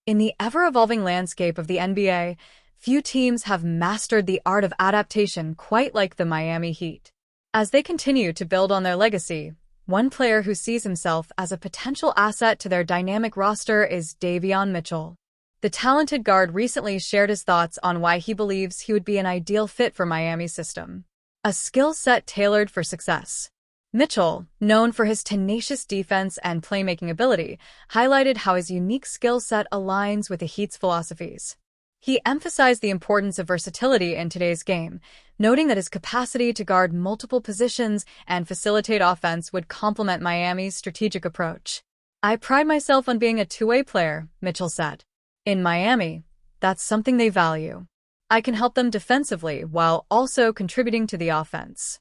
In the ever-evolving landscape of the NBA, few teams have mastered the art of adaptation quite like the Miami Heat. As they continue to build on their legacy, one player who sees himself as a potential asset to their dynamic roster is DaVon Mitchell. The talented guard recently shared his thoughts on why he believes he would be an ideal fit for Miami's system. A skill set tailored for success. Mitchell, known for his tenacious defense and playmaking ability, highlighted how his unique skill set aligns with the Heat's philosophies. He emphasized the importance of versatility in today's game, noting that his capacity to guard multiple positions and facilitate offense would complement Miami's strategic approach. "I pride myself on being a two-way player," Mitchell said. "In Miami, that's something they value. I can help them defensively while also contributing to the offense."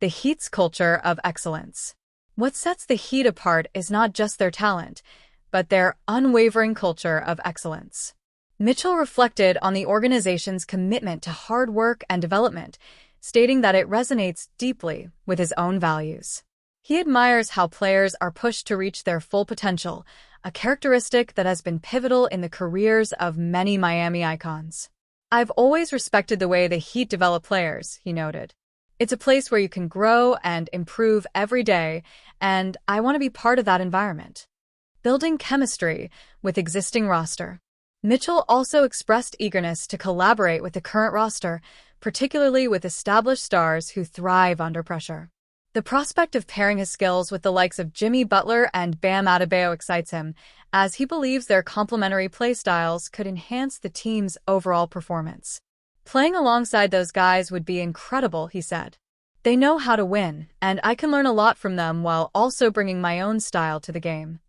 The Heat's culture of excellence. What sets the Heat apart is not just their talent, but their unwavering culture of excellence. Mitchell reflected on the organization's commitment to hard work and development, stating that it resonates deeply with his own values. He admires how players are pushed to reach their full potential, a characteristic that has been pivotal in the careers of many Miami icons. "I've always respected the way the Heat develop players," he noted. "It's a place where you can grow and improve every day, and I want to be part of that environment." Building chemistry with existing roster. Mitchell also expressed eagerness to collaborate with the current roster, particularly with established stars who thrive under pressure. The prospect of pairing his skills with the likes of Jimmy Butler and Bam Adebayo excites him, as he believes their complementary play styles could enhance the team's overall performance. "Playing alongside those guys would be incredible," he said. "They know how to win, and I can learn a lot from them while also bringing my own style to the game."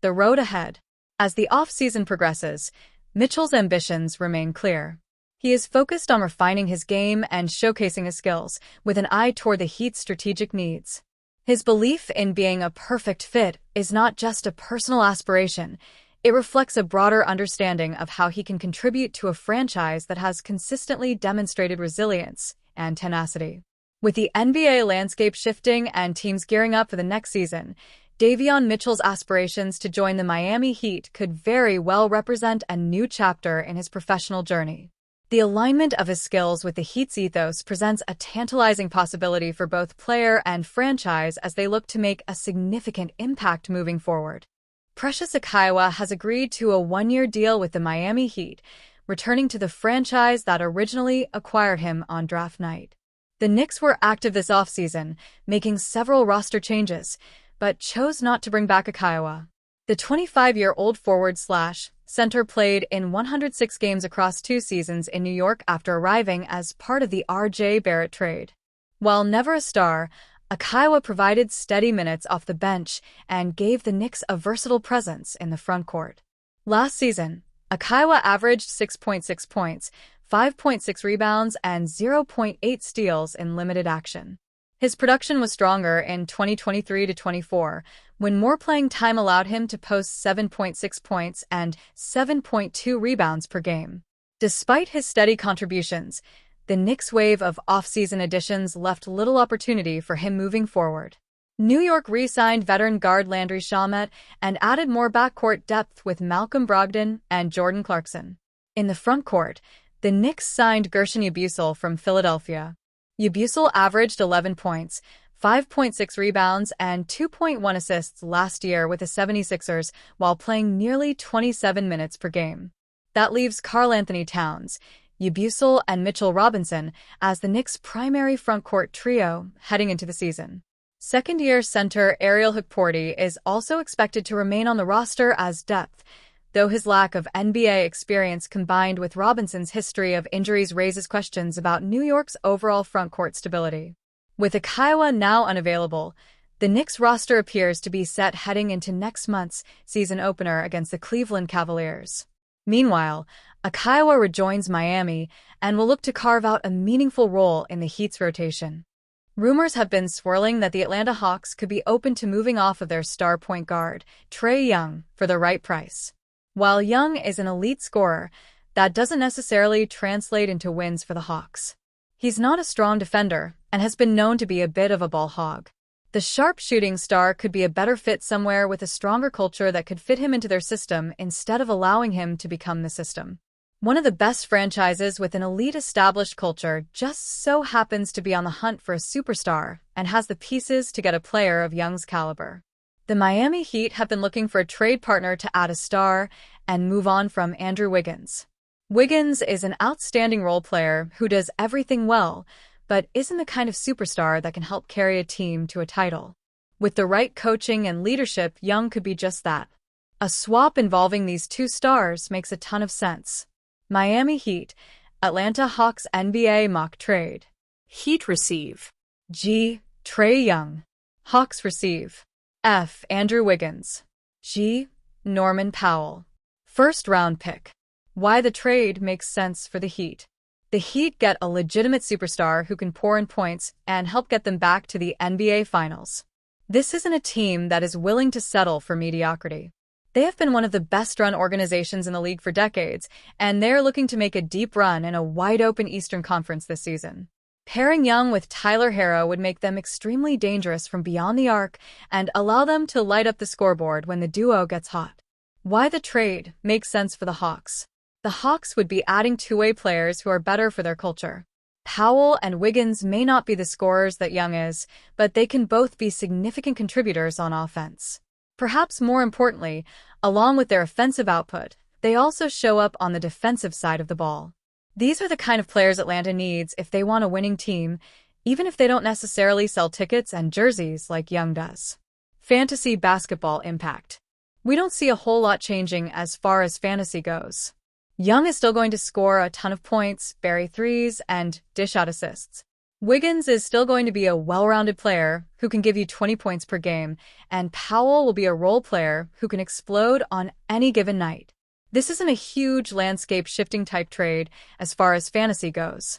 The road ahead. As the off-season progresses, Mitchell's ambitions remain clear. He is focused on refining his game and showcasing his skills, with an eye toward the Heat's strategic needs. His belief in being a perfect fit is not just a personal aspiration. It reflects a broader understanding of how he can contribute to a franchise that has consistently demonstrated resilience and tenacity. With the NBA landscape shifting and teams gearing up for the next season, DaVon Mitchell's aspirations to join the Miami Heat could very well represent a new chapter in his professional journey. The alignment of his skills with the Heat's ethos presents a tantalizing possibility for both player and franchise as they look to make a significant impact moving forward. Precious Achiuwa has agreed to a one-year deal with the Miami Heat, returning to the franchise that originally acquired him on draft night. The Knicks were active this offseason, making several roster changes, but chose not to bring back Achiuwa. The 25-year-old forward/center played in 106 games across 2 seasons in New York after arriving as part of the R.J. Barrett trade. While never a star, Achiuwa provided steady minutes off the bench and gave the Knicks a versatile presence in the front court. Last season, Achiuwa averaged 6.6 points, 5.6 rebounds, and 0.8 steals in limited action. His production was stronger in 2023-24, when more playing time allowed him to post 7.6 points and 7.2 rebounds per game. Despite his steady contributions, the Knicks' wave of off-season additions left little opportunity for him moving forward. New York re-signed veteran guard Landry Shamet and added more backcourt depth with Malcolm Brogdon and Jordan Clarkson. In the front court, the Knicks signed Guerschon Yabusele from Philadelphia. Yabusele averaged 11 points, 5.6 rebounds, and 2.1 assists last year with the 76ers while playing nearly 27 minutes per game. That leaves Karl-Anthony Towns, Yabusele, and Mitchell Robinson as the Knicks' primary frontcourt trio heading into the season. Second-year center Ariel Hukporti is also expected to remain on the roster as depth, though his lack of NBA experience combined with Robinson's history of injuries raises questions about New York's overall frontcourt stability. With Achiuwa now unavailable, the Knicks roster appears to be set heading into next month's season opener against the Cleveland Cavaliers. Meanwhile, Achiuwa rejoins Miami and will look to carve out a meaningful role in the Heat's rotation. Rumors have been swirling that the Atlanta Hawks could be open to moving off of their star point guard, Trae Young, for the right price. While Young is an elite scorer, that doesn't necessarily translate into wins for the Hawks. He's not a strong defender and has been known to be a bit of a ball hog. The sharpshooting star could be a better fit somewhere with a stronger culture that could fit him into their system instead of allowing him to become the system. One of the best franchises with an elite established culture just so happens to be on the hunt for a superstar and has the pieces to get a player of Young's caliber. The Miami Heat have been looking for a trade partner to add a star and move on from Andrew Wiggins. Wiggins is an outstanding role player who does everything well, but isn't the kind of superstar that can help carry a team to a title. With the right coaching and leadership, Young could be just that. A swap involving these two stars makes a ton of sense. Miami Heat, Atlanta Hawks NBA mock trade. Heat receive G. Trae Young. Hawks receive F. Andrew Wiggins. G. Norman Powell. First round pick. Why the trade makes sense for the Heat. The Heat get a legitimate superstar who can pour in points and help get them back to the NBA Finals. This isn't a team that is willing to settle for mediocrity. They have been one of the best-run organizations in the league for decades, and they're looking to make a deep run in a wide-open Eastern Conference this season. Pairing Young with Tyler Herro would make them extremely dangerous from beyond the arc and allow them to light up the scoreboard when the duo gets hot. Why the trade makes sense for the Hawks. The Hawks would be adding two-way players who are better for their culture. Powell and Wiggins may not be the scorers that Young is, but they can both be significant contributors on offense. Perhaps more importantly, along with their offensive output, they also show up on the defensive side of the ball. These are the kind of players Atlanta needs if they want a winning team, even if they don't necessarily sell tickets and jerseys like Young does. Fantasy basketball impact. We don't see a whole lot changing as far as fantasy goes. Young is still going to score a ton of points, bury threes, and dish out assists. Wiggins is still going to be a well-rounded player who can give you 20 points per game, and Powell will be a role player who can explode on any given night. This isn't a huge landscape-shifting type trade as far as fantasy goes.